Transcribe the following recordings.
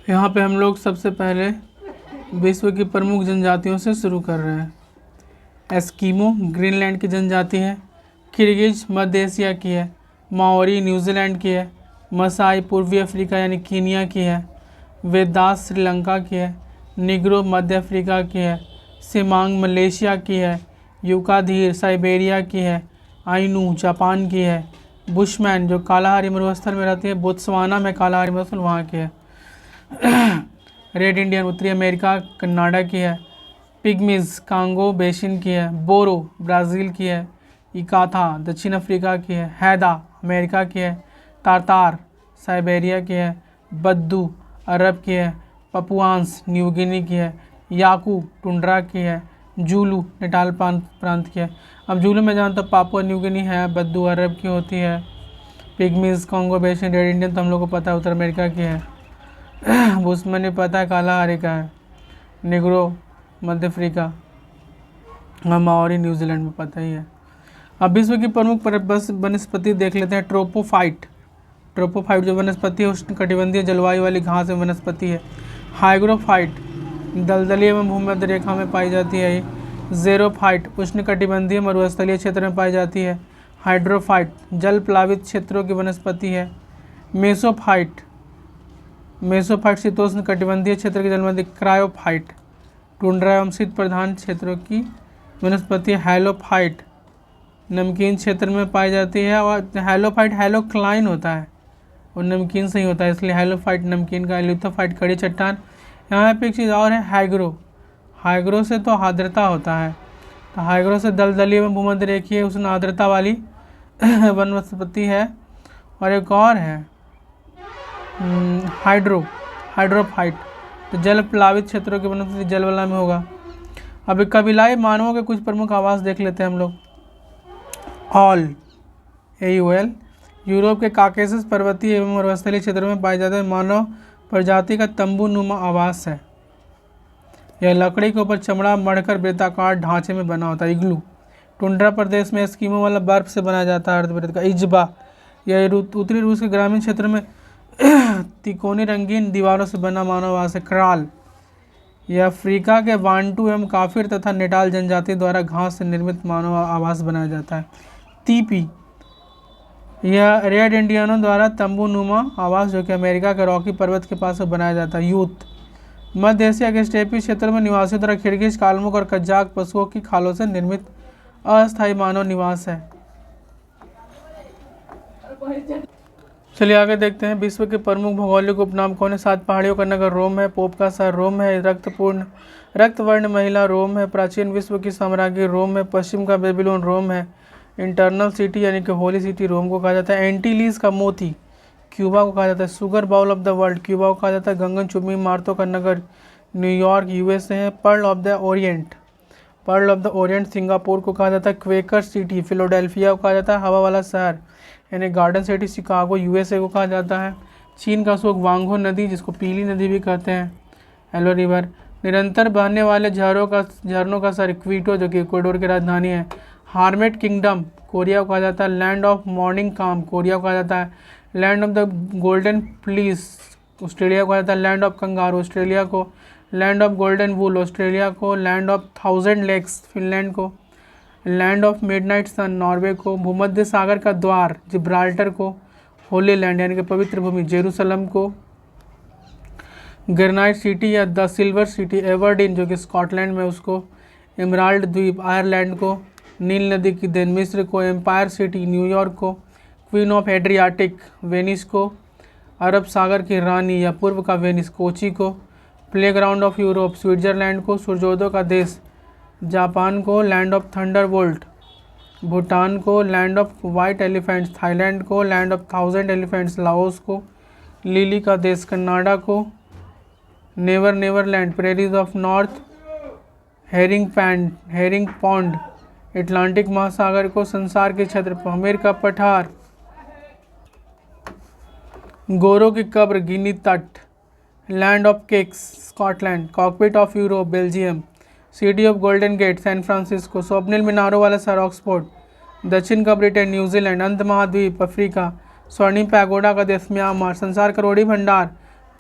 यहाँ पे हम लोग सबसे पहले विश्व की प्रमुख जनजातियों से शुरू कर रहे हैं। एस्किमो ग्रीनलैंड की जनजाति है। किर्गिज मध्य एशिया की है। माओरी न्यूजीलैंड की है। मसाई पूर्वी अफ्रीका यानी कीनिया की है। वेदास श्रीलंका की है। निग्रो मध्य अफ्रीका की है। सिमांग मलेशिया की है। यूकाधीर साइबेरिया की है। आइनू जापान की है। बुशमैन जो कालाहारी मरुस्थल में रहती है, बोत्सवाना में कालाहारी मरुस्थल वहाँ की है। रेड इंडियन उत्तरी अमेरिका कनाडा की है। पिग्मीज कांगो बेसिन की है। बोरो ब्राज़ील की है। इकाथा दक्षिण अफ्रीका की है। हैदा अमेरिका की है। तारतार साइबेरिया की है। बद्दू अरब की है। पपुआंस न्यू गिनी की है। याकू टुंड्रा की है। जूलू नेटाल प्रांत की है। अब जूलू में जानते हो पापुआ न्यू गिनी है, बद्दू अरब की होती है। पिग्मीज कांगो बेसिन रेड इंडियन तो हम लोग को पता है उत्तर अमेरिका की है। बुशमैन नहीं पता है, कालाहारी का है। निग्रो मध्य अफ्रीका और माओरी न्यूजीलैंड में पता ही है। अब विश्व की प्रमुख वनस्पति देख लेते हैं। ट्रोपोफाइट जो वनस्पति है उष्णकटिबंधीय जलवायु वाली घास में वनस्पति है। हाइग्रोफाइट दलदली एवं भूमध्य रेखा में पाई जाती है। ज़ेरोफाइट उष्णकटिबंधीय मरुस्थलीय क्षेत्र में पाई जाती है। हाइड्रोफाइट जल प्लावित क्षेत्रों की वनस्पति है। मेसोफाइट शीतोष्ण कटिबंधीय क्षेत्र की जलमंदी। क्रायोफाइट टुंड्रा एवं शीत प्रधान क्षेत्रों की वनस्पति। हैलोफाइट नमकीन क्षेत्र में पाई जाती है। और हैलोफाइट हैलोक्लाइन होता है, वो नमकीन से ही होता है, इसलिए हैलोफाइट नमकीन का। लिथोफाइट कड़ी चट्टान। यहाँ पे एक चीज़ और है, हाइग्रो से तो आर्द्रता होता है, तो हाइग्रो से दलदली एवं भूमध्य रेखीय उष्ण आर्द्रता वाली वनस्पति है। और एक और है हाइड्रोफाइट तो जल प्लावित क्षेत्रों की वनस्पति जलवला में होगा। अभी कबीलाई मानवों के कुछ प्रमुख आवास देख लेते हैं हम लोग। ऑल AUL यूरोप के काकेशस पर्वतीय एवं मरुस्थलीय क्षेत्रों में पाए जाते हैं। मानव प्रजाति का तंबू नुमा आवास है। यह लकड़ी के ऊपर चमड़ा मढ़कर वृत्ताकार ढांचे में बना होता है। इग्लू टुंड्रा प्रदेश में एस्किमो वाला बर्फ से बनाया जाता है अर्धवृत्त का। इजबा यह उत्तरी रूस के ग्रामीण क्षेत्र में तिकोनी रंगीन दीवारों से बना मानव आवास है। क्राल यह अफ्रीका के वांटू एवं काफिर तथा नेटाल जनजाति द्वारा घास से निर्मित मानव आवास बनाया जाता है। तीपी यह रेड इंडियनों द्वारा तंबू नुमा आवास जो कि अमेरिका के रॉकी पर्वत के पास बनाया जाता है। यूथ मध्य एशिया के स्टेपी क्षेत्र में निवासियों द्वारा किर्गिज कालमुक और कजाक पशुओं की खालों से निर्मित अस्थायी मानव निवास है। चलिए आगे देखते हैं। विश्व के प्रमुख भौगोलिक उपनाम कौन है। 7 पहाड़ियों का नगर रोम है। पोप का शहर रोम है। रक्तवर्ण महिला रोम है। प्राचीन विश्व की साम्राज्य रोम है। पश्चिम का बेबीलोन रोम है। इंटरनल सिटी यानी कि होली सिटी रोम को कहा जाता है। एंटीलीज का मोती क्यूबा को कहा जाता है। Sugar bowl of the world Cuba को कहा जाता है। गगन चुंबी इमारतों का नगर न्यूयॉर्क USA है। Pearl of the orient Singapore को कहा जाता है। क्वेकर सिटी फिलाडेल्फिया को कहा जाता है। हवा वाला शहर यानी गार्डन सिटी शिकागो USA को कहा जाता है। चीन का शोक वांगहो नदी जिसको पीली नदी भी कहते हैं, येलो रिवर। निरंतर बहने वाले झरनों का शहर क्वीटो जो कि इक्वाडोर की राजधानी है। हार्मेट किंगडम कोरिया को कहा जाता है। Land of morning calm Korea को कहा जाता है। Land of the golden fleece Australia को कहा जाता है। लैंड ऑफ कंगारू ऑस्ट्रेलिया को। Land of golden wool Australia को। लैंड ऑफ 1000 लेक्स फिनलैंड को। Land of midnight sun Norway को। भूमध्य सागर का द्वार जिब्राल्टर को। होली लैंड यानी कि पवित्र भूमि जेरूसलम को। ग्रेनाइट सिटी या द सिल्वर सिटी एवर्डीन जो कि स्कॉटलैंड में उसको। एमराल्ड द्वीप आयरलैंड को। नील नदी की देन मिस्र को। एम्पायर सिटी न्यूयॉर्क को। क्वीन ऑफ एड्रियाटिक वेनिस को। अरब सागर की रानी या पूर्व का वेनिस कोची को। प्लेग्राउंड ऑफ यूरोप स्विट्जरलैंड को। सूर्योदय का देश जापान को। लैंड ऑफ थंडरबोल्ट भूटान को। Land of white elephants Thailand को। लैंड ऑफ 1000 एलिफेंट्स लाओस को। लिली का देश कनाडा को। Neverland prairies of north herring pond Atlantic महासागर को। संसार के क्षेत्र पहमेर का पठार गोरों की कब्र गिनी तट। Land of cakes Scotland. Cockpit of Europe Belgium. City of golden gate San Francisco. स्वप्निल मीनारों वाला शहर ऑक्सफोर्ड। दक्षिण का ब्रिटेन न्यूजीलैंड। अंत महाद्वीप अफ्रीका। स्वर्णिम पैगोडा का देश म्यांमार। संसार करोड़ी भंडार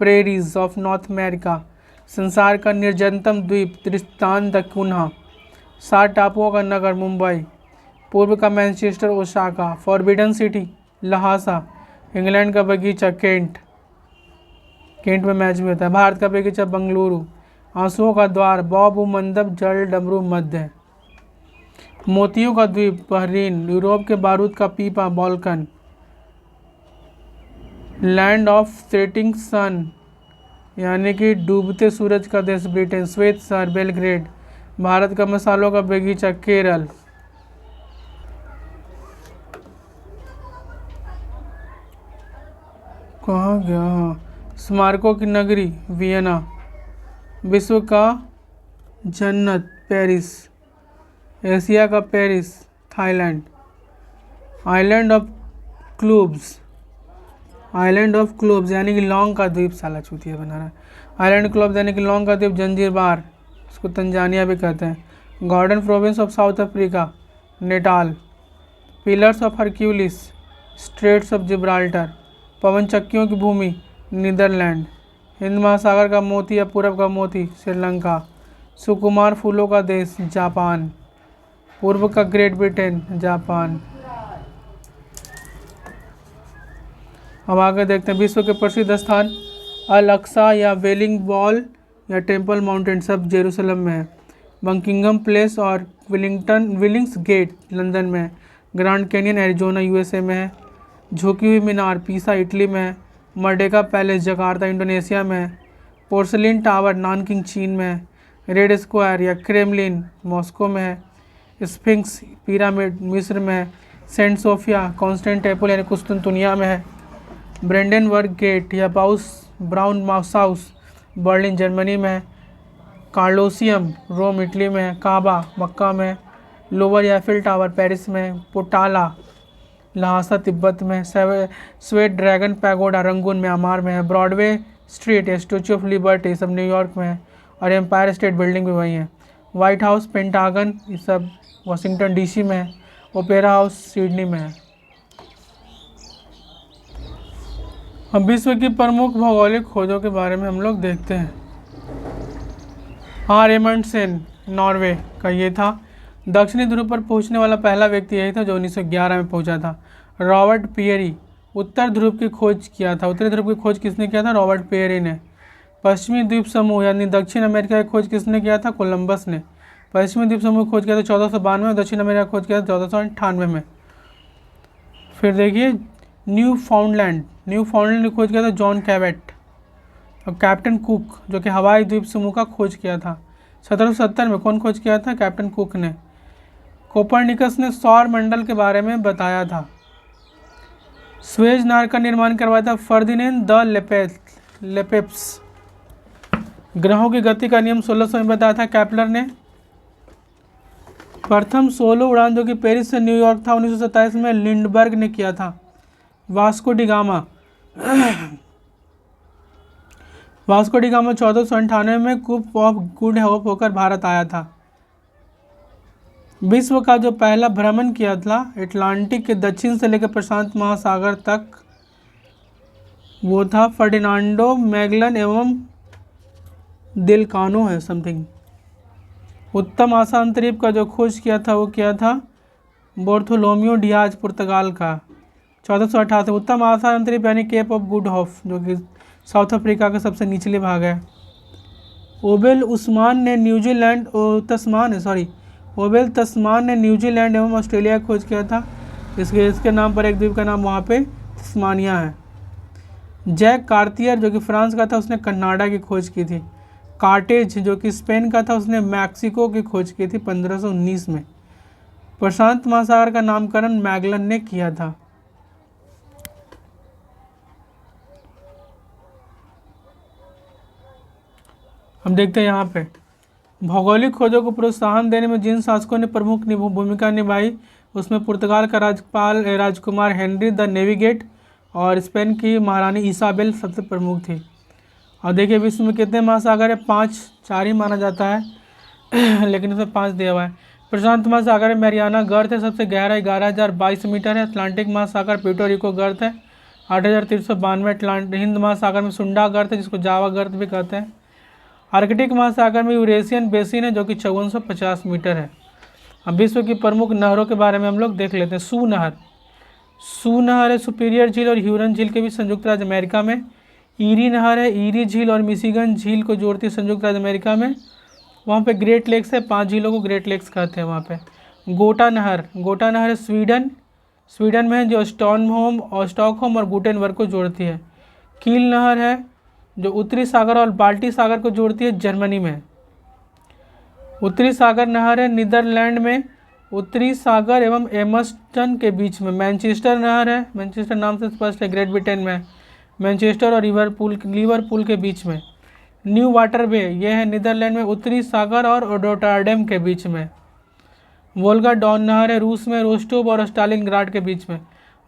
प्रेरीज ऑफ नॉर्थ अमेरिका। संसार का निर्जनतम द्वीप त्रिस्तान द कुन्हा। 7 टापुओं का नगर मुंबई। पूर्व का Manchester Osaka. Forbidden city Lhasa. England का बगीचा केंट में मैच भी होता है। भारत का बगीचा बंगलुरु। आंसुओं का द्वार बॉब मंदब जल डमरू मध्य। मोतियों का द्वीप बहरीन। यूरोप के बारूद का पीपा बॉल्कन। लैंड ऑफ सेटिंग सन यानी कि डूबते सूरज का देश ब्रिटेन। श्वेत शहर बेलग्रेड। भारत का मसालों का बगीचा केरल। कहाँ गया? स्मारकों की नगरी वियना। विश्व का जन्नत पेरिस। एशिया का पेरिस थाईलैंड। आइलैंड ऑफ क्लूब्स यानी कि लौंग का द्वीप। साला चूतिया बना रहा है। आइलैंड क्लूब्स यानी कि लौंग का द्वीप जंजीबार, इसको तंजानिया भी कहते हैं। Garden province of South Africa Natal. Pillars of Hercules straits of Gibraltar. पवन चक्कियों की भूमि नीदरलैंड। हिंद महासागर का मोती या पूरब का मोती श्रीलंका। सुकुमार फूलों का देश जापान। पूर्व का ग्रेट ब्रिटेन जापान। अब आगे देखते हैं विश्व के प्रसिद्ध स्थान अल अक्सा या वेलिंग वॉल या टेम्पल माउंटेन सब जेरूसलम में है। बकिंगम प्लेस और विलिंग्स गेट लंदन में है। ग्रैंड कैनियन एरिजोना यूएसए में है। झुकी हुई मीनार पीसा इटली में है। मर्डेका पैलेस जकार्ता इंडोनेशिया में है। पोर्सलिन टावर नानकिंग चीन में है। रेड स्क्वायर या क्रेमलिन मॉस्को में है। स्फिंक्स पिरामिड मिस्र में है। सेंट सोफिया कॉन्स्टेंटिनोपल यानी कुस्तुनतुनिया में है। ब्रेंडनबर्ग गेट या brown mouse house Berlin Germany में है। कार्लोसियम रोम इटली में है। काबा मक्का में है। लोअर एफिल टावर पेरिस में है। पोटाला लहासा तिब्बत में। Sweat dragon pagoda Rangoon Myanmar में है। Broadway street statue of liberty सब न्यूयॉर्क में है। और एम्पायर स्टेट बिल्डिंग भी वही है। वाइट हाउस पेंटागन ये सब वाशिंगटन डीसी में है। ओपेरा हाउस सिडनी में है। अब विश्व की प्रमुख भौगोलिक खोजों के बारे में हम लोग देखते हैं। एमंडसेन नॉर्वे का ये था। दक्षिणी ध्रुव पर पहुंचने वाला पहला व्यक्ति यही था जो 1911 में पहुंचा था। रॉबर्ट पियरी उत्तर ध्रुव की खोज किया था। उत्तरी ध्रुव की खोज किसने किया था? रॉबर्ट पियरी ने। पश्चिमी द्वीप समूह यानी दक्षिण अमेरिका की खोज किसने किया था? कोलंबस ने। पश्चिमी द्वीप समूह की खोज किया था 1492 में। दक्षिण अमेरिका की खोज किया था 1498 में। फिर देखिए न्यू फाउंडलैंड की खोज किया था जॉन कैवेट। और कैप्टन कुक जो कि हवाई द्वीप समूह का खोज किया था 1770 में। कौन खोज किया था? कैप्टन कुक ने। कोपरनिकस ने सौर मंडल के बारे में बताया था। स्वेज नहर का निर्माण करवाया था फर्दिनेंद द लेपेप्स। ग्रहों की गति का नियम 1600 में बताया था केपलर ने। प्रथम सोलो उड़ान जो कि पेरिस से न्यूयॉर्क था 1927 में लिंडबर्ग ने किया था। वास्को डी गामा 1498 में कूप ऑफ गुड होप होकर भारत आया था। विश्व का जो पहला भ्रमण किया था अटलांटिक के दक्षिण से लेकर प्रशांत महासागर तक वो था फर्डिनांडो मैगलन एवं दिलकानो है समथिंग। उत्तम आशा अंतरिक्ष का जो खोज किया था वो किया था बोर्थोलोमियो डियाज पुर्तगाल का 1488। उत्तम आशा अंतरिक्ष यानी केप ऑफ गुड होप जो कि साउथ अफ्रीका का सबसे निचले भाग है। ओबेल तस्मान ने न्यूजीलैंड एवं ऑस्ट्रेलिया की खोज किया था। इसके नाम पर एक द्वीप का नाम वहाँ पे तस्मानिया है। जैक कार्तियर जो कि फ्रांस का था उसने कनाडा की खोज की थी। कार्टेज जो कि स्पेन का था उसने मैक्सिको की खोज की थी 1519 में। प्रशांत महासागर का नामकरण मैगलन ने किया था। हम देखते हैं यहाँ पे भौगोलिक खोजों को प्रोत्साहन देने में जिन शासकों ने प्रमुख भूमिका निभाई उसमें पुर्तगाल का राजकुमार हेनरी द नेविगेट और स्पेन की महारानी इसाबेल सबसे प्रमुख थी। और देखिए विश्व में कितने महासागर है? 4 ही माना जाता है लेकिन इसमें 5 दिया हुआ है। प्रशांत महासागर मैरियाना गर्त है सबसे गहरा 11,022 मीटर है। अटलांटिक महासागर प्यूर्टो रिको गर्त है 8,392 हिंद महासागर में सुंडा गर्त है जिसको जावा गर्त भी कहते हैं। आर्कटिक महासागर में यूरेशियन बेसिन है जो कि 5450 मीटर है। अब विश्व की प्रमुख नहरों के बारे में हम लोग देख लेते हैं। सू नहर है सुपीरियर झील और ह्यूरन झील के बीच संयुक्त राज्य अमेरिका में। ईरी नहर है ईरी झील और मिशिगन झील को जोड़ती है संयुक्त राज्य अमेरिका में। वहाँ पे ग्रेट लेक्स है, 5 झीलों को ग्रेट लेक्स कहते हैं वहाँ पे। गोटा नहर है स्वीडन में है जो स्टॉकहोम और गुटेनबर्ग को जोड़ती है। कील नहर है जो उत्तरी सागर और बाल्टी सागर को जोड़ती है जर्मनी में। उत्तरी सागर नहर है नीदरलैंड में उत्तरी सागर एवं एमस्टन के बीच में। मैनचेस्टर नहर है, मैनचेस्टर नाम से स्पष्ट है, ग्रेट ब्रिटेन में मैनचेस्टर और लिवरपूल के बीच में। न्यू वाटर बे यह है नीदरलैंड में उत्तरी सागर और रोटरडैम के बीच में। वोल्गा डॉन नहर है रूस में रोस्टोव और स्टालिनग्राड के बीच में।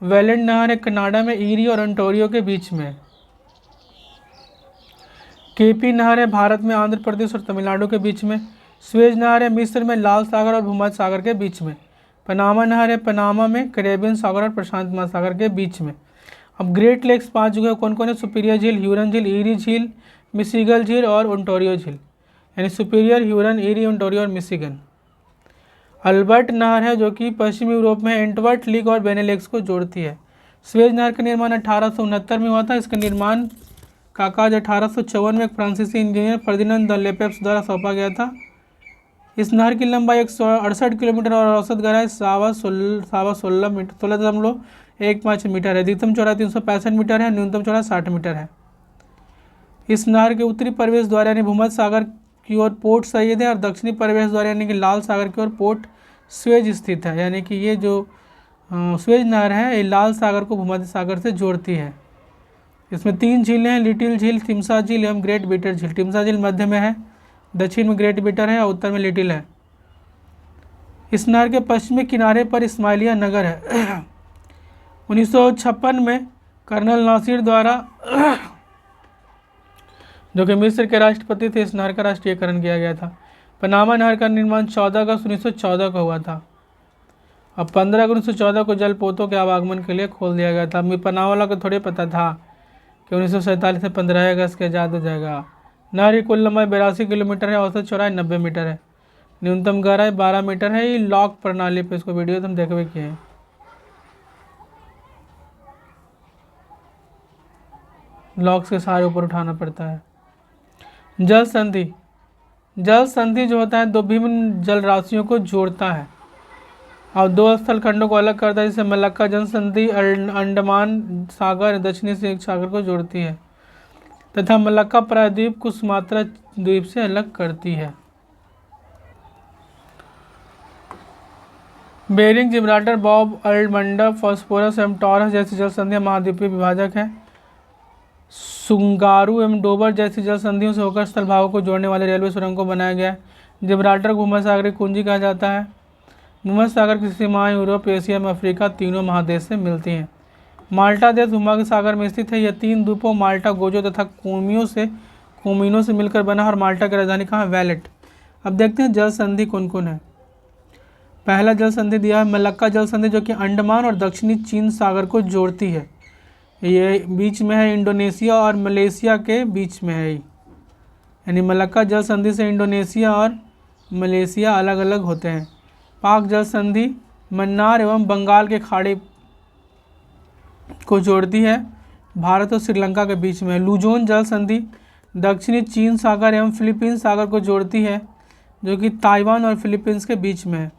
वेलेंट नहर है कनाडा में ईरी और ओंटारियो के बीच में। केपी नहर है भारत में आंध्र प्रदेश और तमिलनाडु के बीच में। स्वेज नहर है मिस्र में लाल सागर और भूमध्य सागर के बीच में। पनामा नहर है पनामा में कैरेबियन सागर और प्रशांत महासागर के बीच में। अब ग्रेट लेक्स 5 जगह कौन कौन है? सुपीरियर झील, ह्यूरन झील, ईरी झील, मिशिगन झील और ओंटारियो झील, यानी सुपीरियर, ह्यूरन, ईरी, ओंटारियो और मिशिगन। अल्बर्ट नहर है जो कि पश्चिमी यूरोप में एंटवर्ट लीग और बेनेलेक्स को जोड़ती है। स्वेज नहर का निर्माण 1869 में हुआ था। इसका निर्माण का काज 1854 में एक फ्रांसीसी इंजीनियर फर्दिनांद द लेपेप्स द्वारा सौंपा गया था। इस नहर की लंबाई 168 किलोमीटर और औसत गहराई 16.15 मीटर है। अधिकतम चौड़ाई 365 मीटर है, न्यूनतम चौड़ाई 60 मीटर है। इस नहर के उत्तरी प्रवेश द्वार यानी भूमध्य सागर की ओर पोर्ट सईद है और दक्षिणी प्रवेश द्वार यानी कि लाल सागर की ओर पोर्ट स्वेज स्थित है। यानी कि ये जो स्वेज नहर है ये लाल सागर को भूमध्य सागर से जोड़ती है। इसमें 3 झीलें हैं, लिटिल झील, तिम्सा झील एवं ग्रेट बिटर झील। तिम्सा झील मध्य में है, दक्षिण में ग्रेट बिटर है और उत्तर में लिटिल है। इस नहर के पश्चिमी किनारे पर इस्माइलिया नगर है। 1956 में कर्नल नासिर द्वारा जो कि मिस्र के राष्ट्रपति थे इस नहर का राष्ट्रीयकरण किया गया था। पनामा नहर का निर्माण 14 अगस्त 1914 को हुआ था। अब 15 अगस्त 1914 को जलपोतों के आवागमन के लिए खोल दिया गया था। पनामा वाला को थोड़े पता था कि 1947 से 15 अगस्त के आज़ाद हो जाएगा। नहर की कुल लंबाई 82 किलोमीटर है, औसत चौड़ाई 90 मीटर है, न्यूनतम गहराई 12 मीटर है। ये लॉक प्रणाली पे इसको वीडियो तुम देखबे किए हैं। लॉक्स के सहारे ऊपर उठाना पड़ता है। जल संधि जो होता है दो विभिन्न जल राशियों को जोड़ता है और 2 स्थल खंडों को अलग करता है, जिसे मलक्का जल संधि अंडमान सागर दक्षिणी सागर को जोड़ती है तथा मलक्का प्रायद्वीप को सुमात्रा द्वीप से अलग करती है। बेरिंग, जिब्राल्टर, बॉब, अल्मंडा, फास्फोरस एवं टॉरस जैसी जल संधियां महाद्वीपीय विभाजक हैं। सुंगारू एवं डोबर जैसी जल संधियों से होकर स्थल भागों को जोड़ने वाले रेलवे सुरंग को बनाया गया है। जिब्राल्टर को भूमध्य सागर की कुंजी कहा जाता है। भूमध्य सागर की सीमाएं यूरोप, एशिया एवं अफ्रीका तीनों महादेश से मिलती हैं। माल्टा देश भूमध्य सागर में स्थित है। यह 3 द्वीपों माल्टा, गोजो तथा कोमिनो से मिलकर बना और माल्टा की राजधानी कहाँ है? वैलेट। अब देखते हैं जल संधि कौन कौन है। पहला जल संधि दिया है मलक्का जल संधि जो कि अंडमान और दक्षिणी चीन सागर को जोड़ती है। ये बीच में है इंडोनेशिया और मलेशिया के बीच में है। यानी मलक्का जल संधि से इंडोनेशिया और मलेशिया अलग अलग होते हैं। पाक जल संधि मन्नार एवं बंगाल के खाड़ी को जोड़ती है, भारत और श्रीलंका के बीच में है। लुजोन जल संधि दक्षिणी चीन सागर एवं फिलीपींस सागर को जोड़ती है जो कि ताइवान और फिलीपींस के बीच में है।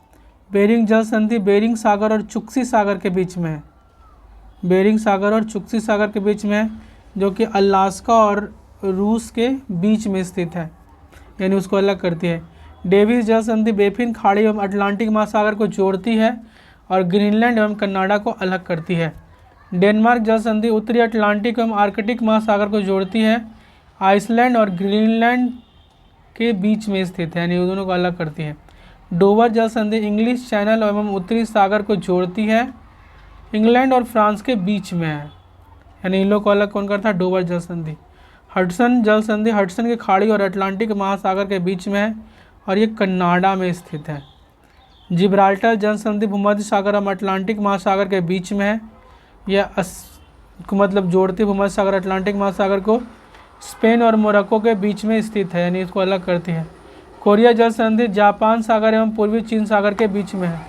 बेरिंग जल संधि बेरिंग सागर और चुक्सी सागर के बीच में है। बेरिंग सागर और चुक्सी सागर के बीच में है जो कि अलास्का और रूस के बीच में स्थित है, यानी उसको अलग करती है। डेविस जल संधि बेफिन खाड़ी एवं अटलांटिक महासागर को जोड़ती है और ग्रीनलैंड एवं कनाडा को अलग करती है। डेनमार्क जल संधि उत्तरी अटलांटिक एवं आर्कटिक महासागर को जोड़ती है, आइसलैंड और ग्रीनलैंड के बीच में स्थित है, यानी उन दोनों को अलग करती है। डोवर जल संधि इंग्लिश चैनल एवं उत्तरी सागर को जोड़ती है, इंग्लैंड और फ्रांस के बीच में है, यानी इन लोग को अलग कौन करता है? डोवर जल संधि। हडसन जल संधि हडसन की खाड़ी और अटलांटिक महासागर के बीच में है और ये कनाडा में स्थित है। जिब्राल्टर जल संधि भूमध्य सागर और अटलांटिक महासागर के बीच में है। यह को मतलब जोड़ती भूमध्य सागर अटलांटिक महासागर को स्पेन और मोरक्को के बीच में स्थित है, यानी इसको अलग करती है। कोरिया जल संधि जापान सागर एवं पूर्वी चीन सागर के बीच में है।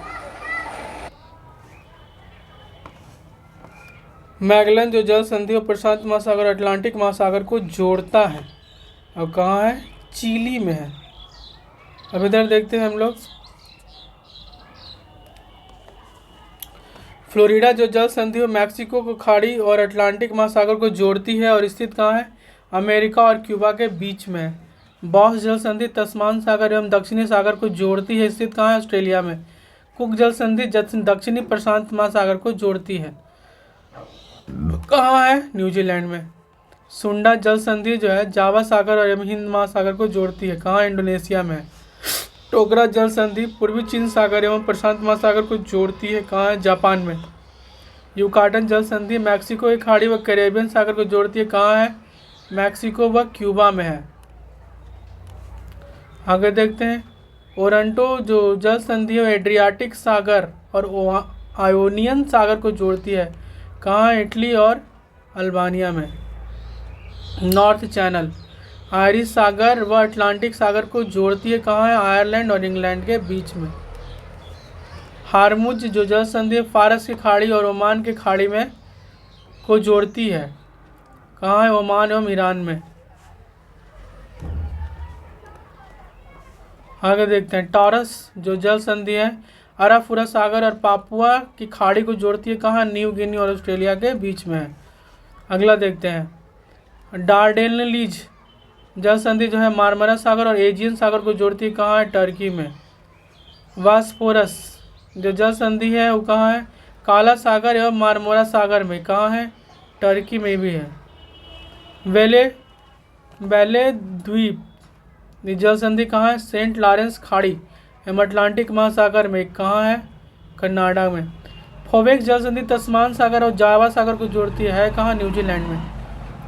मैगलन जो जल संधि और प्रशांत महासागर अटलांटिक महासागर को जोड़ता है और कहाँ है, चिली में है। अब इधर देखते हैं हम लोग, फ्लोरिडा जो जल संधि मैक्सिको को खाड़ी और अटलांटिक महासागर को जोड़ती है और स्थित कहाँ है, अमेरिका और क्यूबा के बीच में है। बॉस जल संधि तस्मान सागर एवं दक्षिणी सागर को जोड़ती है, स्थित कहाँ है, ऑस्ट्रेलिया में। कुक जल संधि दक्षिणी प्रशांत महासागर को जोड़ती है, कहाँ है, न्यूजीलैंड में। सुंडा जल संधि जो है जावा सागर और हिंद महासागर को जोड़ती है, कहाँ, इंडोनेशिया में। टोकरा जल संधि पूर्वी चीन सागर एवं प्रशांत महासागर को जोड़ती है, कहाँ है, जापान में। युकाटन जल संधि मैक्सिको की खाड़ी व कैरेबियन सागर को जोड़ती है, कहाँ है, मैक्सिको व क्यूबा में है। आगे देखते हैं, ओरंटो जो जल संधि एड्रियाटिक सागर और आयोनियन सागर को जोड़ती है, कहाँ है, इटली और अल्बानिया में। नॉर्थ चैनल आयरिश सागर व अटलांटिक सागर को जोड़ती है, कहाँ है, आयरलैंड और इंग्लैंड के बीच में। हारमुज जो जल संधि फारस की खाड़ी और ओमान की खाड़ी में को जोड़ती है, कहाँ है, ओमान एवं ईरान में। आगे देखते हैं, टॉरस जो जल संधि है अराफुरा सागर और पापुआ की खाड़ी को जोड़ती है, कहाँ, न्यू गिनी और ऑस्ट्रेलिया के बीच में है। अगला देखते हैं, डार्डेनलीज जल संधि जो है मारमरा सागर और एजियन सागर को जोड़ती है, कहाँ है, टर्की में। वास्फोरस जो जल संधि है वो कहाँ है, काला सागर एवं मारमोरा सागर में, कहाँ है, टर्की में भी है। वेले द्वीप जल संधि कहाँ है, सेंट लॉरेंस खाड़ी एवं अटलांटिक महासागर में, कहाँ है, कनाडा में। फोवेक जल संधि तस्मान सागर और जावा सागर को जोड़ती है, कहाँ, न्यूजीलैंड में।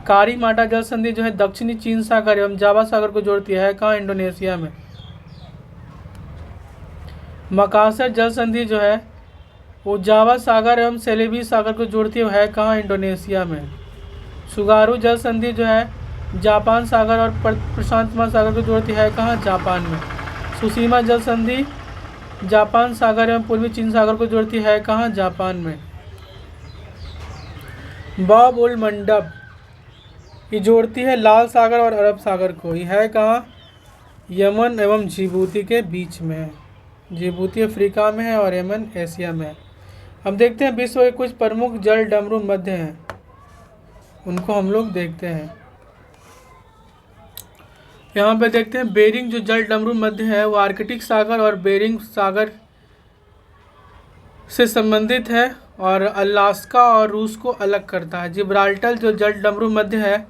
कारी माटा जल संधि जो है दक्षिणी चीन सागर एवं जावा सागर को जोड़ती है, कहाँ, इंडोनेशिया में। मकासर जल संधि जो है वो जावा सागर एवं सेलेबी सागर को जोड़ती है, कहाँ, इंडोनेशिया में। सुगारू जल संधि जो है जापान सागर और प्रशांत महासागर को जोड़ती है, कहाँ, जापान में। सुसीमा जल संधि जापान सागर एवं पूर्वी चीन सागर को जोड़ती है, कहाँ, जापान में। बाब उल मंडब ये जोड़ती है लाल सागर और अरब सागर को, यह है कहाँ, यमन एवं जिबूती के बीच में है। जिबूती अफ्रीका में है और यमन एशिया में है। हम देखते हैं विश्व के कुछ प्रमुख जल डमरू मध्य हैं, उनको हम लोग देखते हैं। यहाँ पे देखते हैं बेरिंग जो जल डमरू मध्य है वो आर्कटिक सागर और बेरिंग सागर से संबंधित है और अलास्का और रूस को अलग करता है। जिब्राल्टर जो जल डमरू मध्य है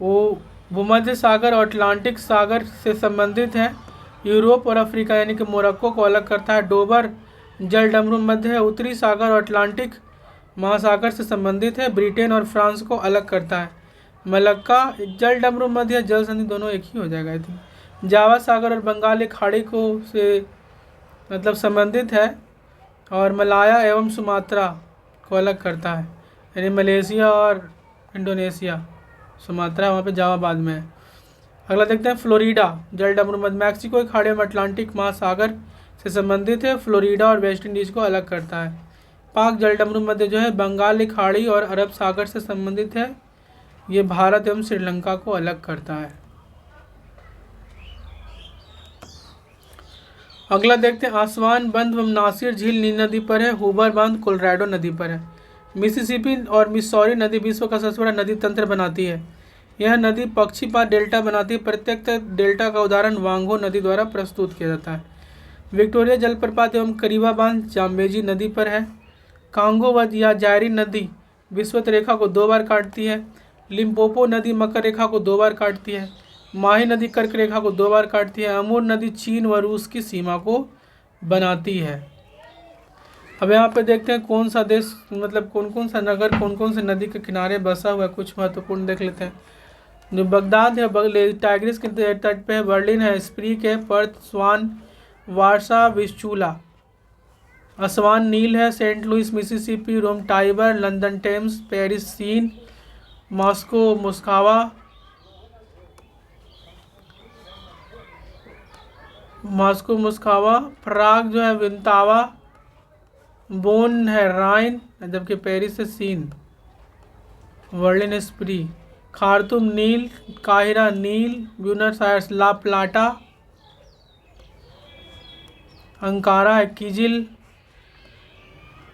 वो भूमध्य सागर और अटलांटिक सागर से संबंधित है। यूरोप और अफ्रीका यानी कि मोरक्को को अलग करता है। डोबर जल डमरू मध्य है, उत्तरी सागर और अटलांटिक महासागर से संबंधित है। ब्रिटेन और फ्रांस को अलग करता है। मलक्का जल डमरू मध्य जल संधि दोनों एक ही हो जाएगा आई थिंक। जावा सागर और बंगाल खाड़ी को से मतलब संबंधित है और मलाया एवं सुमात्रा को अलग करता है, यानी मलेशिया और इंडोनेशिया। सुमात्रा वहाँ पे जावा बाद में है। अगला देखते हैं फ्लोरिडा जल डमरू मध्य मैक्सिको की खाड़ी में अटलांटिक महासागर से संबंधित है। फ्लोरिडा और वेस्ट इंडीज को अलग करता है। पाक जल डमरू मध्य जो है बंगाल की खाड़ी और अरब सागर से संबंधित है। ये भारत एवं श्रीलंका को अलग करता है। अगला देखते हैं आसवान बंद व नासिर झील नील नदी पर है। हुबर बांध कोलोराडो नदी पर है। मिसिसिपी और मिसौरी नदी विश्व का सबसे बड़ा नदी तंत्र बनाती है। यह नदी पक्षीपात डेल्टा बनाती है। प्रत्येक डेल्टा का उदाहरण वांगो नदी द्वारा प्रस्तुत किया जाता है। विक्टोरिया जलप्रपात एवं करीबा बांध जाम्बेजी नदी पर है। कांगो या जायरी नदी विषुवत रेखा को 2 बार काटती है। लिम्पोपो नदी मकर रेखा को 2 बार काटती है। माही नदी कर्क रेखा को 2 बार काटती है। अमूर नदी चीन व रूस की सीमा को बनाती है। अब यहाँ पे देखते हैं कौन सा देश मतलब कौन कौन सा नगर कौन कौन से नदी के किनारे बसा हुआ है। कुछ महत्वपूर्ण देख लेते हैं। जो बगदाद है टाइग्रिस के तट पे है। बर्लिन है, स्प्रीक है, पर्थ, स्वान, वारसा, विस्चूला। असवान नील है, Saint Louis Mississippi, Rome Tiber, London Thames, Paris Seine, Moscow Moskva, Prague जो है विंतावा, बोन है राइन, जबकि पेरिस है सीन, वर्लिन स्प्री, खार्तूम नील, काहिरा नील, Buenos Aires La Plata, Ankara है किजिल,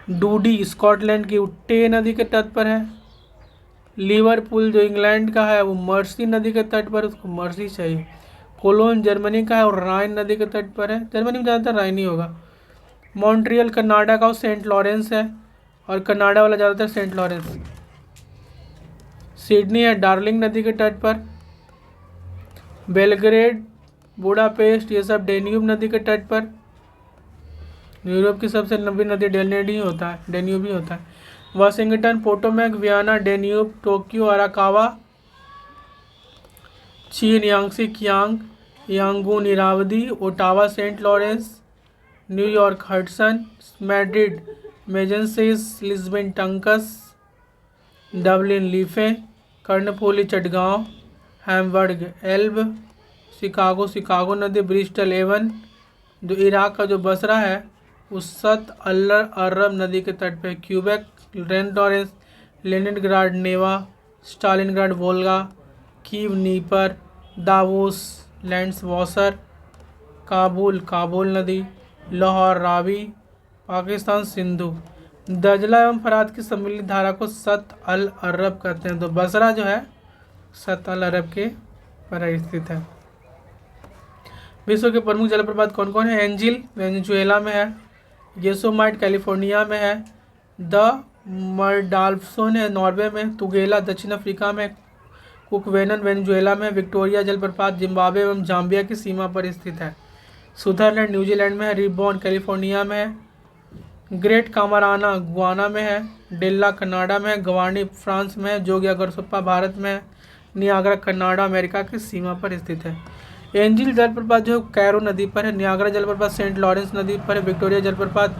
डूडी स्कॉटलैंड की उट्टे नदी के तट पर है, लिवरपूल जो इंग्लैंड का है वो मर्सी नदी के तट पर, उसको मर्सी चाहिए, कोलोन जर्मनी का है और राइन नदी के तट पर है, जर्मनी में ज़्यादातर राइन ही होगा, मॉन्ट्रियल कनाडा का सेंट लॉरेंस है और कनाडा वाला ज़्यादातर सेंट लॉरेंस, सिडनी है डार्लिंग नदी के तट पर, बेलग्रेड, बुडापेस्ट ये सब डेन्यूब नदी के तट पर, यूरोप की सबसे लंबी नदी डेन्यूब ही होता है, Washington, Potomac, Vienna, Danube, Tokyo, Arakawa, चीन, Yangtze, Kiang, Yangon, Irrawaddy, Ottawa, Saint Lawrence, New York, Hudson, Madrid, मेजेंसिस, लिस्बन, टंकस, Dublin, Liffey, Karnaphuli, Chittagong, Hamburg, Elbe, Chicago नदी, ब्रिस्टल, एवन, जो इराक का जो बसरा है उसत अरब नदी के तट पे, क्यूबेक, रेन Lawrence, Leningrad, Neva, Stalingrad, Volga, Kyiv, Dnieper, Davos, Landwasser, Kabul नदी, लाहौर, रावी, पाकिस्तान, सिंधु, दजला एवं फरात की सम्मिलित धारा को सत अल अरब कहते हैं। तो बसरा जो है सत अल अरब के पर स्थित है। विश्व के प्रमुख जलप्रपात कौन कौन है? एंजिल वेनेजुएला में है, येसोमाइट कैलिफोर्निया में है, द मर्डाल्फसोन है नॉर्वे में, तुगेला दक्षिण अफ्रीका में, कुकवेनन वेनेजुएला में, विक्टोरिया जलप्रपात जिम्बाब्वे एवं जाम्बिया की सीमा पर स्थित है, सुदरलैंड न्यूजीलैंड में है, रिबॉन कैलिफोर्निया में है, ग्रेट कामाराना गुआना में है, डेल्ला कनाडा में है, गवानी फ्रांस में है, जोगिया गरसोप्पा भारत में है, नियाग्रा कनाडा अमेरिका की सीमा पर स्थित है। एंजिल जलप्रपात जो कैरो नदी पर है, नियाग्रा जलप्रपात सेंट लॉरेंस नदी पर है, विक्टोरिया जलप्रपात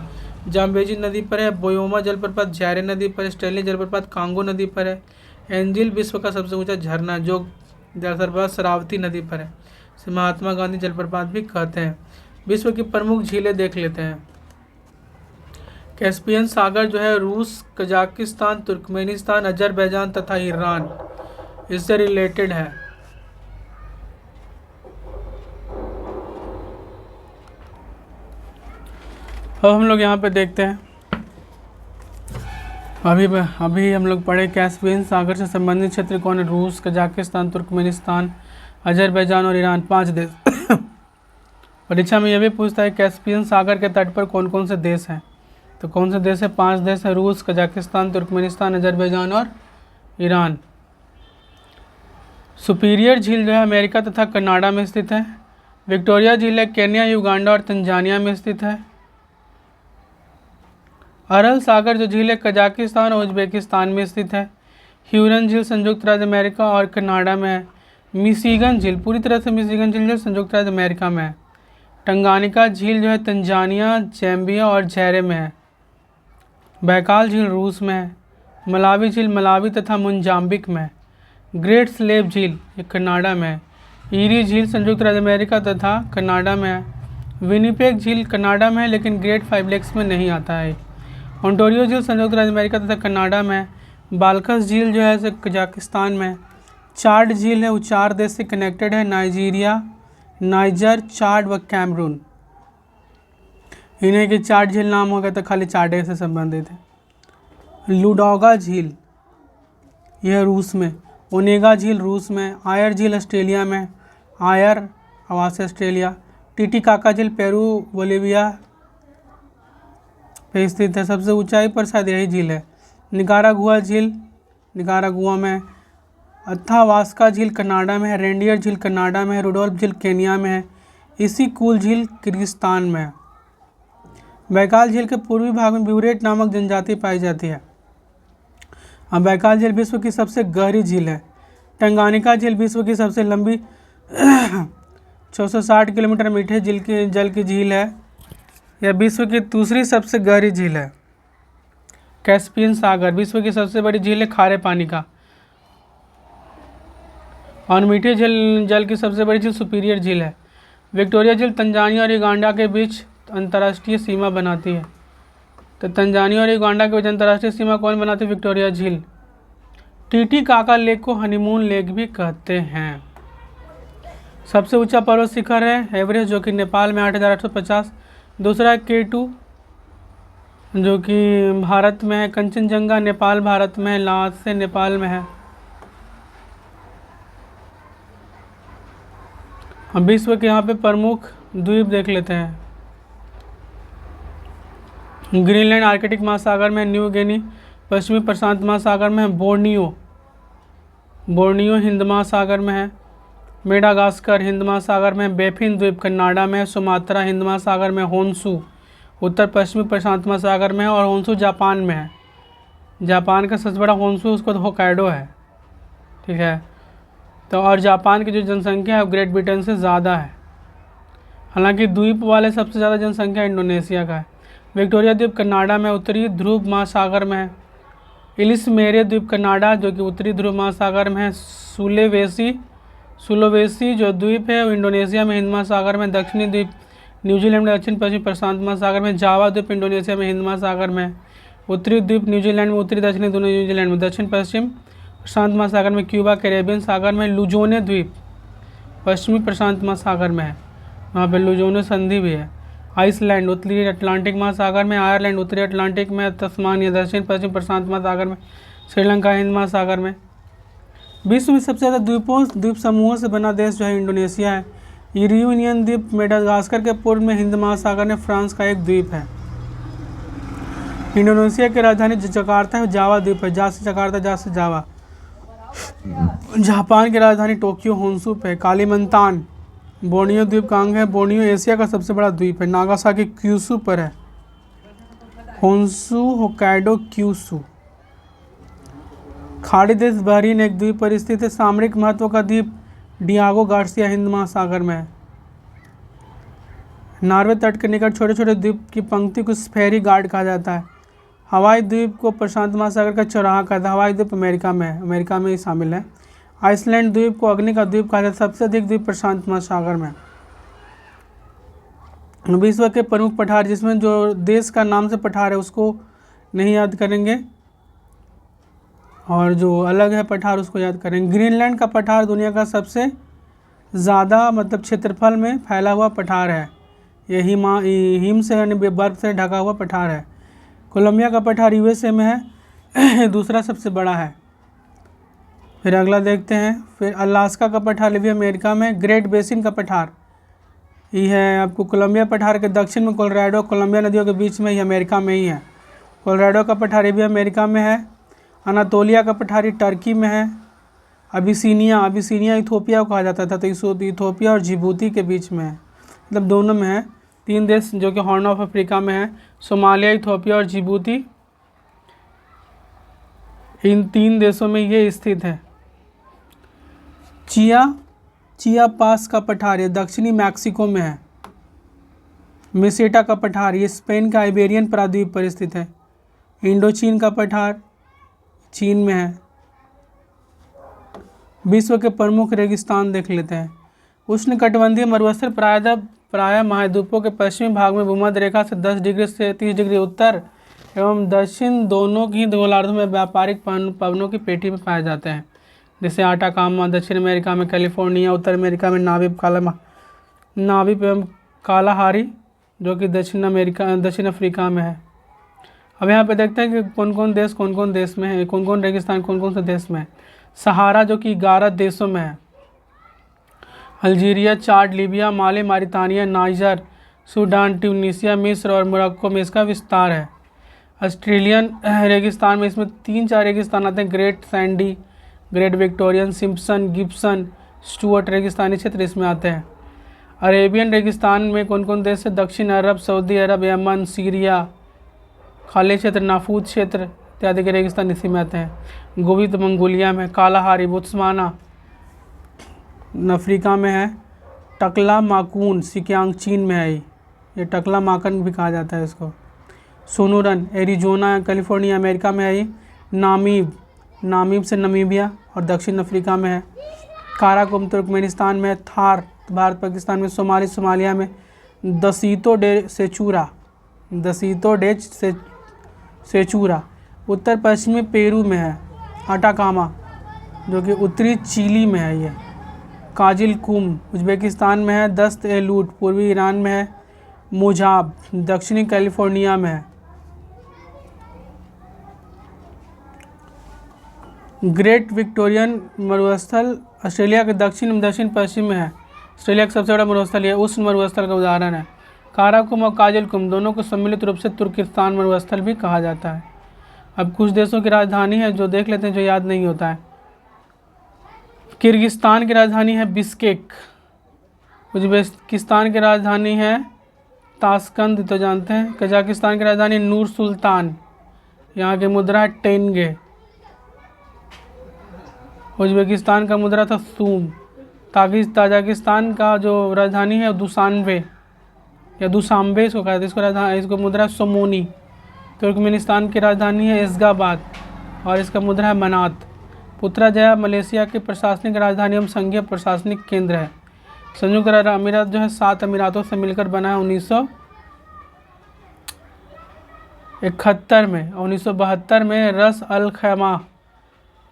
जाम्बेजी नदी पर है, बोयोमा जलप्रपात जैरे नदी पर, स्टेनली जलप्रपात कांगो नदी पर है। एंजिल विश्व का सबसे ऊंचा झरना जो जलप्रपात शरावती नदी पर है, इसे महात्मा गांधी जलप्रपात भी कहते हैं। विश्व की प्रमुख झीलें देख लेते हैं। कैस्पियन सागर जो है रूस, कजाकिस्तान, तुर्कमेनिस्तान, अजरबैजान तथा ईरान इससे रिलेटेड है। अब हम लोग यहाँ पे देखते हैं, अभी हम लोग पढ़े कैस्पियन सागर से संबंधित क्षेत्र कौन है? रूस, कजाकिस्तान, तुर्कमेनिस्तान, अजरबैजान और ईरान, 5 देश। परीक्षा में यह भी पूछता है कैस्पियन सागर के तट पर कौन कौन से देश हैं, तो कौन से देश है? 5 देश है, रूस, कजाकिस्तान, तुर्कमेनिस्तान, अजरबैजान और ईरान। सुपीरियर झील जो है अमेरिका तथा कनाडा में स्थित है। विक्टोरिया झील है केन्या, युगांडा और तंजानिया में स्थित है। अरल सागर जो झील है कजाकिस्तान और उज्बेकिस्तान में स्थित है। ह्यूरन झील संयुक्त राज्य अमेरिका और कनाडा में है। मिशिगन झील पूरी तरह से मिशिगन झील जो संयुक्त राज्य अमेरिका में है। टंगानिका झील जो है तंजानिया, जैम्बिया और जैरे में है। बैकाल झील रूस में है। मलावी झील मलावी तथा मोजाम्बिक में है। ग्रेट स्लेव झील ये कनाडा में है। ईरी झील संयुक्त राज्य अमेरिका तथा कनाडा में है। विनिपेग झील कनाडा में है लेकिन ग्रेट 5 लेक्स में नहीं आता है। ओंटारियो झील संयुक्त राज्य अमेरिका तथा कनाडा में है। बाल्कस झील जो है कजाकिस्तान में है। चाड झील है वो 4 देश से कनेक्टेड है, नाइजीरिया, नाइजर, चाड व कैमरून। इन्हें के चाड झील नाम हो गया तो खाली चाडे से संबंधित है। लुडोगा झील यह रूस में। ओनेगा झील रूस में। आयर झील ऑस्ट्रेलिया में। आयर आवास ऑस्ट्रेलिया। टिटिकाका झील पेरू बोलिविया पे स्थित है, सबसे ऊंचाई पर शायद यही झील है। निकारागुआ झील निकारागुआ में। अथावास्का झील कनाडा में है। रेंडियर झील कनाडा में है। रुडोल्फ झील केनिया में है। इसिकूल झील किर्गिस्तान में है। बैकाल झील के पूर्वी भाग में ब्यूरेट नामक जनजाति पाई जाती है। अब बैकाल झील विश्व की सबसे गहरी झील है। टंगानिका झील विश्व की सबसे लंबी 660 किलोमीटर मीठे जल की झील है। यह विश्व की दूसरी सबसे गहरी झील है। कैस्पियन सागर विश्व की सबसे बड़ी झील है खारे पानी का। और मीठे जल की सबसे बड़ी झील सुपीरियर झील है। विक्टोरिया झील तंजानिया और युगांडा के बीच अंतर्राष्ट्रीय सीमा बनाती है। तो तंजानिया और युगांडा के बीच अंतर्राष्ट्रीय सीमा कौन बनाती है? विक्टोरिया झील। टीटीकाका लेक को हनीमून लेक भी कहते हैं। सबसे ऊंचा पर्वत शिखर है एवरेस्ट, जो कि नेपाल में 8,850। दूसरा है K2 जो कि भारत में है। कंचनजंगा नेपाल भारत में है, लासे नेपाल में है। हम विश्व के यहाँ पे प्रमुख द्वीप देख लेते हैं। ग्रीनलैंड आर्कटिक महासागर में, न्यू गिनी पश्चिमी प्रशांत महासागर में है, बोर्नियो हिंद महासागर में है, मेडागास्कर हिंद महासागर में, बेफिन द्वीप कनाडा में, सुमात्रा हिंद महासागर में, होन्शु उत्तर पश्चिमी प्रशांत महासागर में है, और होन्शु जापान में है। जापान का सबसे बड़ा होन्शु उसको होक्काइडो है, ठीक है। तो और जापान की जो जनसंख्या है वो ग्रेट ब्रिटेन से ज़्यादा है। हालांकि द्वीप वाले सबसे ज़्यादा जनसंख्या इंडोनेशिया का है। विक्टोरिया द्वीप कनाडा में उत्तरी ध्रुव महासागर में है। इलिस मेरे द्वीप कनाडा जो कि उत्तरी ध्रुव महासागर में है। सुलोवेसी जो द्वीप है वो इंडोनेशिया में हिंद महासागर में। दक्षिणी द्वीप न्यूजीलैंड में दक्षिण पश्चिमी प्रशांत महासागर में। जावा द्वीप इंडोनेशिया में हिंद महासागर में। उत्तरी द्वीप न्यूजीलैंड में, उत्तरी दक्षिणी दोनों न्यूजीलैंड में। दक्षिण पश्चिम प्रशांत महासागर में क्यूबा कैरेबियन सागर में। लुजोने द्वीप पश्चिमी प्रशांत महासागर में है, वहाँ पे लुजोने संधि भी है। आइसलैंड उत्तरी अटलांटिक महासागर में। आयरलैंड उत्तरी अटलांटिक में। तस्मानिया दक्षिण पश्चिम प्रशांत महासागर में। श्रीलंका हिंद महासागर में। विश्व में सबसे ज़्यादा द्वीप समूहों से बना देश जो है इंडोनेशिया है। यूरेनियन द्वीप मेडागास्कर के पूर्व में हिंद महासागर में फ्रांस का एक द्वीप है। इंडोनेशिया की राजधानी जकार्ता है। जावा द्वीप है, जा से जकार्ता, जा से जावा। जापान की राजधानी टोक्यो होन्शु पे। कालीमंतान बोर्नियो द्वीप का अंग है। बोर्नियो एशिया का सबसे बड़ा द्वीप है। नागासाकी क्यूशू पर है। Honshu Hokkaido Kyushu. खाड़ी देश बहरीन एक द्वीप पर स्थित है। सामरिक महत्व का द्वीप डियागो गार्सिया हिंद महासागर में है। नॉर्वे तट के निकट छोटे छोटे द्वीप की पंक्ति को स्फेरी गार्ड कहा जाता है। हवाई द्वीप को प्रशांत महासागर का चौराहा कहता है। हवाई द्वीप अमेरिका में है, अमेरिका में ही शामिल है। आइसलैंड द्वीप को अग्नि का द्वीप कहा जाता है। सबसे अधिक द्वीप प्रशांत महासागर में। विश्व के प्रमुख पठार, जिसमें जो देश का नाम से पठार है उसको नहीं याद करेंगे, और जो अलग है पठार उसको याद करेंगे। ग्रीनलैंड का पठार दुनिया का सबसे ज़्यादा मतलब क्षेत्रफल में फैला हुआ पठार है। ये हिम से यानी बर्फ से ढका हुआ पठार है। कोलंबिया का पठार यूएसए में है, दूसरा सबसे बड़ा है। फिर अगला देखते हैं। फिर अलास्का का पठार भी अमेरिका में। ग्रेट बेसिन का पठार ये है आपको कोलंबिया पठार के दक्षिण में। कोलोराडो कोलंबिया नदियों के बीच में ही अमेरिका में ही है। कोलोराडो का पठार भी अमेरिका में है। अनातोलिया का पठारी टर्की में है। अबिसिनिया इथोपिया को कहा जाता था, तो इथोपिया और जिबूती के बीच में है, मतलब दोनों में है। 3 देश जो कि हॉर्न ऑफ अफ्रीका में है, सोमालिया, इथोपिया और जिबूती। इन 3 देशों में ये स्थित है। चिया पास का पठार ये दक्षिणी मैक्सिको में है। मेसेटा का पठार ये स्पेन का आइबेरियन प्रायद्वीप पर स्थित है। इंडोचीन का पठार चीन में है। विश्व के प्रमुख रेगिस्तान देख लेते हैं। उष्णकटिबंधीय मरुस्थल प्रायः महाद्वीपों के पश्चिमी भाग में भूमध्य रेखा से 10 डिग्री से 30 डिग्री उत्तर एवं दक्षिण दोनों ही गोलार्धों में व्यापारिक पवनों की पेटी में पाए जाते हैं, जैसे आटाकामा दक्षिण अमेरिका में, कैलिफोर्निया उत्तर अमेरिका में, नाविब एवं कालाहारी जो कि दक्षिण अफ्रीका में है। अब यहाँ पे देखते हैं कि कौन कौन देश में है, कौन कौन रेगिस्तान कौन कौन से देश में है। सहारा जो कि 11 देशों में है। अल्जीरिया, चाड, लीबिया, माली, मारितानिया, नाइजर, सूडान, ट्यूनीसिया, मिस्र और मोरक्को में इसका विस्तार है। ऑस्ट्रेलियन रेगिस्तान में इसमें 3-4 रेगिस्तान आते हैं। Great Sandy, great Victorian, Simpson, Gibson, Stuart रेगिस्तानी क्षेत्र इसमें आते हैं। अरेबियन रेगिस्तान में कौन कौन देश है? दक्षिण अरब, सऊदी अरब, यमन, सीरिया, खाली क्षेत्र, नाफूज क्षेत्र इत्यादि के रेगिस्तान इसी में आते हैं। गोवित मंगोलिया में, कालाहारी बोत्सवाना अफ्रीका में है। टकला माकून सिकियांग चीन में है। ये टकला माकन भी कहा जाता है इसको। सोनोरन एरिजोना कैलिफोर्निया अमेरिका में है ये। नामीब से नमीबिया और दक्षिण अफ्रीका में है। काराकोरम तुर्कमेनिस्तान में। थार भारत पाकिस्तान में। सोमालिया में। दसीतो डे सेचूरा उत्तर पश्चिमी पेरू में है। अटाकामा जो कि उत्तरी चिली में है ये। काजिल कुम उज्बेकिस्तान में है। दस्त ए लूट पूर्वी ईरान में है। मुजाब दक्षिणी कैलिफोर्निया में है। ग्रेट विक्टोरियन मरुस्थल ऑस्ट्रेलिया के दक्षिण पश्चिम में है। ऑस्ट्रेलिया का सबसे बड़ा मरुस्थल है। उष्ण मरुस्थल का उदाहरण है। काराकोरम और काजिलकुम दोनों को सम्मिलित रूप से तुर्किस्तान मरुस्थल भी कहा जाता है। अब कुछ देशों की राजधानी है जो देख लेते हैं, जो याद नहीं होता है। किर्गिस्तान की राजधानी है बिश्केक। उज्बेकिस्तान की राजधानी है ताशकंद, तो जानते हैं। कजाकिस्तान की राजधानी नूर सुल्तान। यहाँ की मुद्रा है टेंगे। उज्बेकिस्तान का मुद्रा था सूम। ताजिकिस्तान का जो राजधानी है दुशानबे या दुशांबे इसको कहते हैं। इसको मुद्रा सोमोनी। तुर्कमेनिस्तान की राजधानी है इस्गाबाद और इसका मुद्रा है मनात। पुत्रजया मलेशिया की प्रशासनिक राजधानी एवं संघीय प्रशासनिक केंद्र है। संयुक्त अरब अमीरात जो है 7 अमीरातों से मिलकर बना है 1971 में। 1972 में रस अल खैमा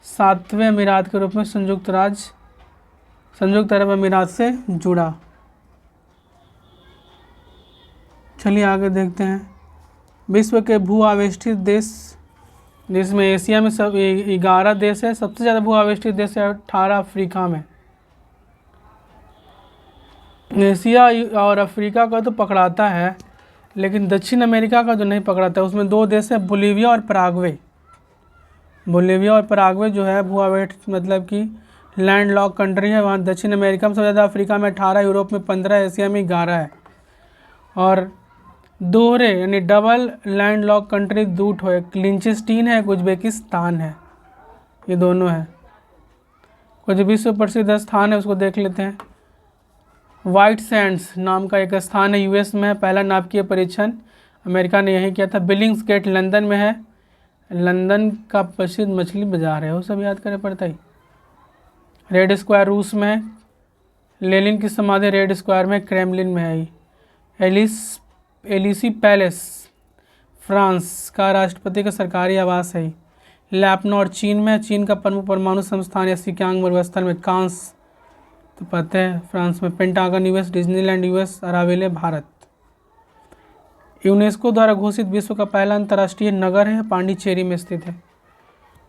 7वें अमीरात के रूप में संयुक्त अरब अमीरात से जुड़ा। चलिए आगे देखते हैं। विश्व के भू आवेष्टित देश, जिसमें एशिया में सब 11 देश है। सबसे ज़्यादा भू आवेष्टित देश है 18 अफ्रीका में। एशिया और अफ्रीका का तो पकड़ाता है, लेकिन दक्षिण अमेरिका का जो नहीं पकड़ाता है उसमें 2 देश है, बोलीविया और पराग्वे। बोलीविया और पराग्वे जो है भू आवेष्टित मतलब कि लैंड लॉक कंट्री है। वहाँ दक्षिण अमेरिका में सबसे ज़्यादा, अफ्रीका में 18, यूरोप में 15, एशिया में 11 है। और दोहरे यानी डबल लैंड लॉक कंट्री 2 ठो है। लिंचेस्टीन है, उज्बेकिस्तान है, ये दोनों है। कुछ विश्व प्रसिद्ध स्थान है उसको देख लेते हैं। वाइट सैंड्स नाम का एक स्थान है, यूएस में है। पहला नाभिकीय परीक्षण अमेरिका ने यहीं किया था। बिलिंग्स गेट लंदन में है। लंदन का प्रसिद्ध मछली बाजार है, वो सब याद करना पड़ता ही। रेड स्क्वायर रूस में है। लेनिन की समाधि रेड स्क्वायर में क्रेमलिन में है। एलिसी पैलेस फ्रांस का राष्ट्रपति का सरकारी आवास है। लैपनॉर चीन में। चीन का प्रमुख परमाणु संस्थान या सिक्यांग मरुस्थल में। कांस तो पता है फ्रांस में। Pentagon US. Disneyland US. अरावेले भारत। यूनेस्को द्वारा घोषित विश्व का पहला अंतर्राष्ट्रीय नगर है, पांडिचेरी में स्थित है।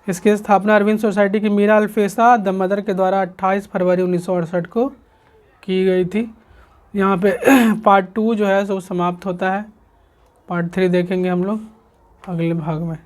इसकी स्थापना अरविंद सोसाइटी की मीरा अल्फेसा द मदर के द्वारा 28 फरवरी 1968 को की गई थी। यहाँ पे पार्ट 2 जो है सो समाप्त होता है। पार्ट 3 देखेंगे हम लोग अगले भाग में।